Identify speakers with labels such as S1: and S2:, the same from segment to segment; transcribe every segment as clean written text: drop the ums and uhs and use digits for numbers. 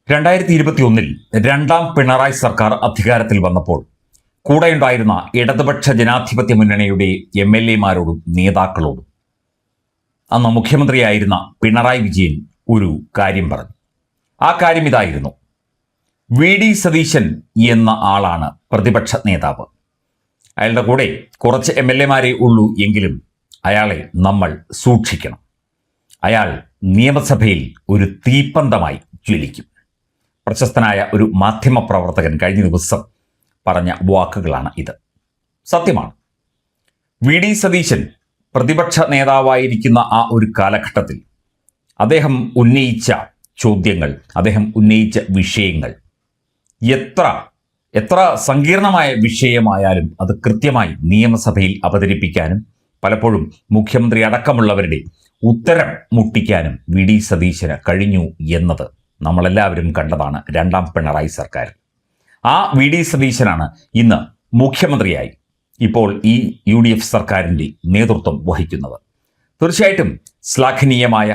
S1: 2021 രണ്ടാം പിണറായി സർക്കാർ അധികാരത്തിൽ വന്നപ്പോൾ കൂടെയുണ്ടായിരുന്ന ഇടതുപക്ഷ ജനാധിപത്യ മുന്നണിയുടെ MLA-മാരോടും നേതാക്കളോടും അന്ന് മുഖ്യമന്ത്രിയായിരുന്ന പിണറായി വിജയൻ ഒരു കാര്യം പറഞ്ഞു. ആ കാര്യം ഇതായിരുന്നു: VD സതീശൻ എന്ന ആളാണ് പ്രതിപക്ഷ നേതാവ്. അയാളുടെ കൂടെ കുറച്ച് MLA-മാരേ ഉള്ളൂ എങ്കിലും അയാളെ നമ്മൾ സൂക്ഷിക്കണം. അയാൾ നിയമസഭയിൽ ഒരു തീപ്പന്തമായി ജ്വലിക്കും. പ്രശസ്തനായ ഒരു മാധ്യമ പ്രവർത്തകൻ കഴിഞ്ഞ ദിവസം പറഞ്ഞ വാക്കുകളാണ് ഇത്. സത്യമാണ്. VD സതീശൻ പ്രതിപക്ഷ നേതാവായിരിക്കുന്ന ആ ഒരു കാലഘട്ടത്തിൽ അദ്ദേഹം ഉന്നയിച്ച ചോദ്യങ്ങൾ, അദ്ദേഹം ഉന്നയിച്ച വിഷയങ്ങൾ എത്ര സങ്കീർണമായ വിഷയമായാലും അത് കൃത്യമായി നിയമസഭയിൽ അവതരിപ്പിക്കാനും പലപ്പോഴും മുഖ്യമന്ത്രി അടക്കമുള്ളവരുടെ ഉത്തരം മുട്ടിക്കാനും VD സതീശന് കഴിഞ്ഞു എന്നത് നമ്മളെല്ലാവരും കണ്ടതാണ് രണ്ടാം പിണറായി സർക്കാർ. ആ VD സതീശനാണ് ഇന്ന് മുഖ്യമന്ത്രിയായി ഇപ്പോൾ ഈ UDF സർക്കാരിൻ്റെ നേതൃത്വം വഹിക്കുന്നത്. തീർച്ചയായിട്ടും ശ്ലാഘനീയമായ,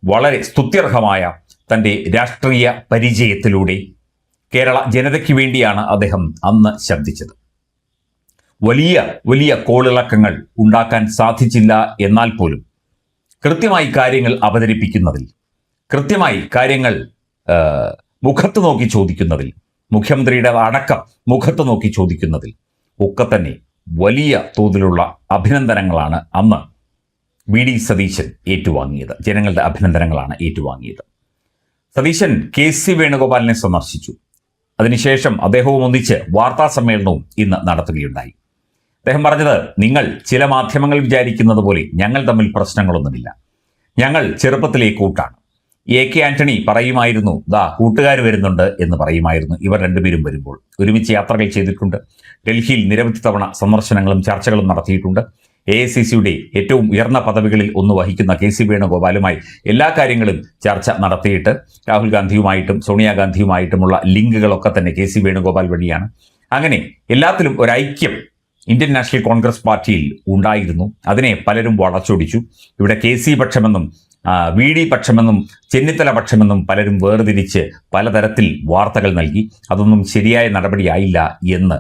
S1: വളരെ സ്തുത്യർഹമായ തൻ്റെ രാഷ്ട്രീയ പരിചയത്തിലൂടെ കേരള ജനതയ്ക്ക് വേണ്ടിയാണ് അദ്ദേഹം അന്ന് ശബ്ദിച്ചത്. വലിയ വലിയ കോളിളക്കങ്ങൾ ഉണ്ടാക്കാൻ സാധിച്ചില്ല എന്നാൽ പോലും കൃത്യമായി കാര്യങ്ങൾ അവതരിപ്പിക്കുന്നതിൽ, കൃത്യമായി കാര്യങ്ങൾ മുഖത്ത് നോക്കി ചോദിക്കുന്നതിൽ, മുഖ്യമന്ത്രിയുടെ അടക്കം മുഖത്ത് നോക്കി ചോദിക്കുന്നതിൽ ഒക്കെ തന്നെ വലിയ തോതിലുള്ള അഭിനന്ദനങ്ങളാണ് അന്ന് VD സതീശൻ ഏറ്റുവാങ്ങിയത്. ജനങ്ങളുടെ അഭിനന്ദനങ്ങളാണ് ഏറ്റുവാങ്ങിയത്. സതീശൻ KC വേണുഗോപാലിനെ സന്ദർശിച്ചു. അതിനുശേഷം അദ്ദേഹവും ഒന്നിച്ച് വാർത്താ സമ്മേളനവും ഇന്ന് നടത്തുകയുണ്ടായി. അദ്ദേഹം പറഞ്ഞത്, നിങ്ങൾ ചില മാധ്യമങ്ങൾ വിചാരിക്കുന്നത് പോലെ ഞങ്ങൾ തമ്മിൽ പ്രശ്നങ്ങളൊന്നുമില്ല, ഞങ്ങൾ ചെറുപ്പത്തിലെ കൂട്ടാണ്. AK ആന്റണി പറയുമായിരുന്നു, കൂട്ടുകാർ വരുന്നുണ്ട് എന്ന് പറയുമായിരുന്നു. ഇവർ രണ്ടുപേരും വരുമ്പോൾ ഒരുമിച്ച് യാത്രകൾ ചെയ്തിട്ടുണ്ട്. ഡൽഹിയിൽ നിരവധി തവണ സന്ദർശനങ്ങളും ചർച്ചകളും നടത്തിയിട്ടുണ്ട്. AICCയുടെ ഏറ്റവും ഉയർന്ന പദവികളിൽ ഒന്ന് വഹിക്കുന്ന KC വേണുഗോപാലുമായി എല്ലാ കാര്യങ്ങളും ചർച്ച നടത്തിയിട്ട് രാഹുൽ ഗാന്ധിയുമായിട്ടും സോണിയാഗാന്ധിയുമായിട്ടുമുള്ള ലിങ്കുകളൊക്കെ തന്നെ KC വേണുഗോപാൽ വഴിയാണ്. അങ്ങനെ എല്ലാത്തിലും ഒരു ഐക്യം ഇന്ത്യൻ നാഷണൽ കോൺഗ്രസ് പാർട്ടിയിൽ ഉണ്ടായിരുന്നു. അതിനെ പലരും വളച്ചൊടിച്ചു. ഇവിടെ KC പക്ഷമെന്നും VD പക്ഷമെന്നും ചെന്നിത്തല പക്ഷമെന്നും പലരും വേർതിരിച്ച് പലതരത്തിൽ വാർത്തകൾ നൽകി. അതൊന്നും ശരിയായ നടപടിയായില്ല എന്ന്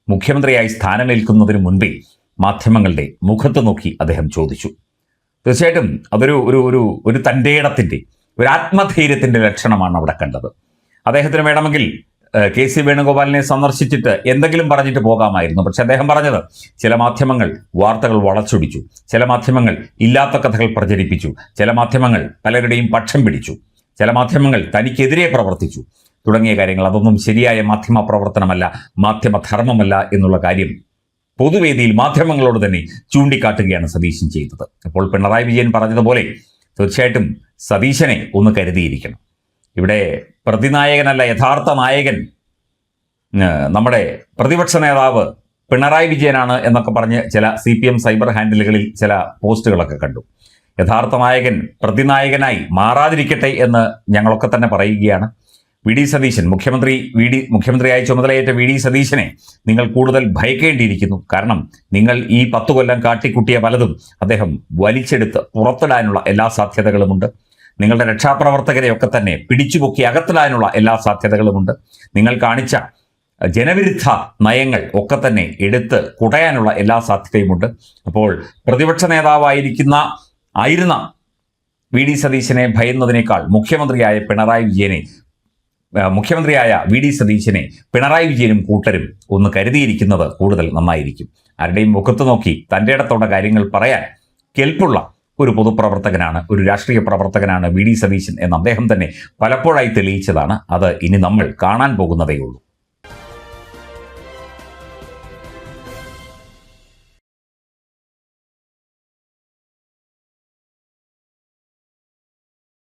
S1: മുഖ്യമന്ത്രിയായി സ്ഥാനമേൽക്കുന്നതിന് മുൻപേ മാധ്യമങ്ങളുടെ മുഖത്ത് നോക്കി അദ്ദേഹം ചോദിച്ചു. തീർച്ചയായിട്ടും അതൊരു ഒരു ഒരു ഒരു തൻ്റെയിടത്തിൻ്റെ, ഒരു ആത്മധൈര്യത്തിൻ്റെ ലക്ഷണമാണ് അവിടെ കണ്ടത്. അദ്ദേഹത്തിന് വേണമെങ്കിൽ KC വേണുഗോപാലിനെ സന്ദർശിച്ചിട്ട് എന്തെങ്കിലും പറഞ്ഞിട്ട് പോകാമായിരുന്നു. പക്ഷെ അദ്ദേഹം പറഞ്ഞത്, ചില മാധ്യമങ്ങൾ വാർത്തകൾ വളച്ചൊടിച്ചു, ചില മാധ്യമങ്ങൾ ഇല്ലാത്ത കഥകൾ പ്രചരിപ്പിച്ചു, ചില മാധ്യമങ്ങൾ പലരുടെയും പക്ഷം പിടിച്ചു, ചില മാധ്യമങ്ങൾ തനിക്കെതിരെ പ്രവർത്തിച്ചു തുടങ്ങിയ കാര്യങ്ങൾ. അതൊന്നും ശരിയായ മാധ്യമ പ്രവർത്തനമല്ല, മാധ്യമധർമ്മമല്ല എന്നുള്ള കാര്യം പൊതുവേദിയിൽ മാധ്യമങ്ങളോട് തന്നെ ചൂണ്ടിക്കാട്ടുകയാണ് സതീശൻ ചെയ്തത്. അപ്പോൾ പിണറായി വിജയൻ പറഞ്ഞതുപോലെ തീർച്ചയായിട്ടും സതീശനെ ഒന്ന് കരുതിയിരിക്കണം. ഇവിടെ പ്രതിനായകനല്ല, യഥാർത്ഥ നായകൻ നമ്മുടെ പ്രതിപക്ഷ നേതാവ് പിണറായി വിജയനാണ് എന്നൊക്കെ പറഞ്ഞ് ചില CPM സൈബർ ഹാൻഡിലുകളിൽ ചില പോസ്റ്റുകളൊക്കെ കണ്ടു. യഥാർത്ഥ നായകൻ പ്രതിനായകനായി മാറാതിരിക്കട്ടെ എന്ന് ഞങ്ങളൊക്കെ തന്നെ പറയുകയാണ്. VD സതീശൻ മുഖ്യമന്ത്രിയായി ചുമതലയേറ്റ VD സതീശനെ നിങ്ങൾ കൂടുതൽ ഭയക്കേണ്ടിയിരിക്കുന്നു. കാരണം നിങ്ങൾ ഈ 10 കൊല്ലം കാട്ടിക്കുട്ടിയ പലതും അദ്ദേഹം വലിച്ചെടുത്ത് പുറത്തിടാനുള്ള എല്ലാ സാധ്യതകളുമുണ്ട്. നിങ്ങളുടെ രക്ഷാപ്രവർത്തകരെയൊക്കെ തന്നെ പിടിച്ചുപൊക്കി അകത്തിടാനുള്ള എല്ലാ സാധ്യതകളുമുണ്ട്. നിങ്ങൾ കാണിച്ച ജനവിരുദ്ധ നയങ്ങൾ ഒക്കെ തന്നെ എടുത്ത് കുടയാനുള്ള എല്ലാ സാധ്യതയുമുണ്ട്. അപ്പോൾ പ്രതിപക്ഷ നേതാവായിരുന്ന VD സതീശനെ ഭയന്നതിനേക്കാൾ മുഖ്യമന്ത്രിയായ VD സതീശനെ പിണറായി വിജയനും കൂട്ടരും ഒന്ന് കരുതിയിരിക്കുന്നത് കൂടുതൽ നന്നായിരിക്കും. ആരുടെയും മുഖത്ത് നോക്കി തൻ്റെ ഇടത്തോടെ കാര്യങ്ങൾ പറയാൻ കെൽപ്പുള്ള ഒരു പൊതുപ്രവർത്തകനാണ്, ഒരു രാഷ്ട്രീയ പ്രവർത്തകനാണ് VD സതീശൻ എന്ന് അദ്ദേഹം തന്നെ പലപ്പോഴായി തെളിയിച്ചതാണ്. അത് ഇനി നമ്മൾ കാണാൻ പോകുന്നതേ ഉള്ളൂ.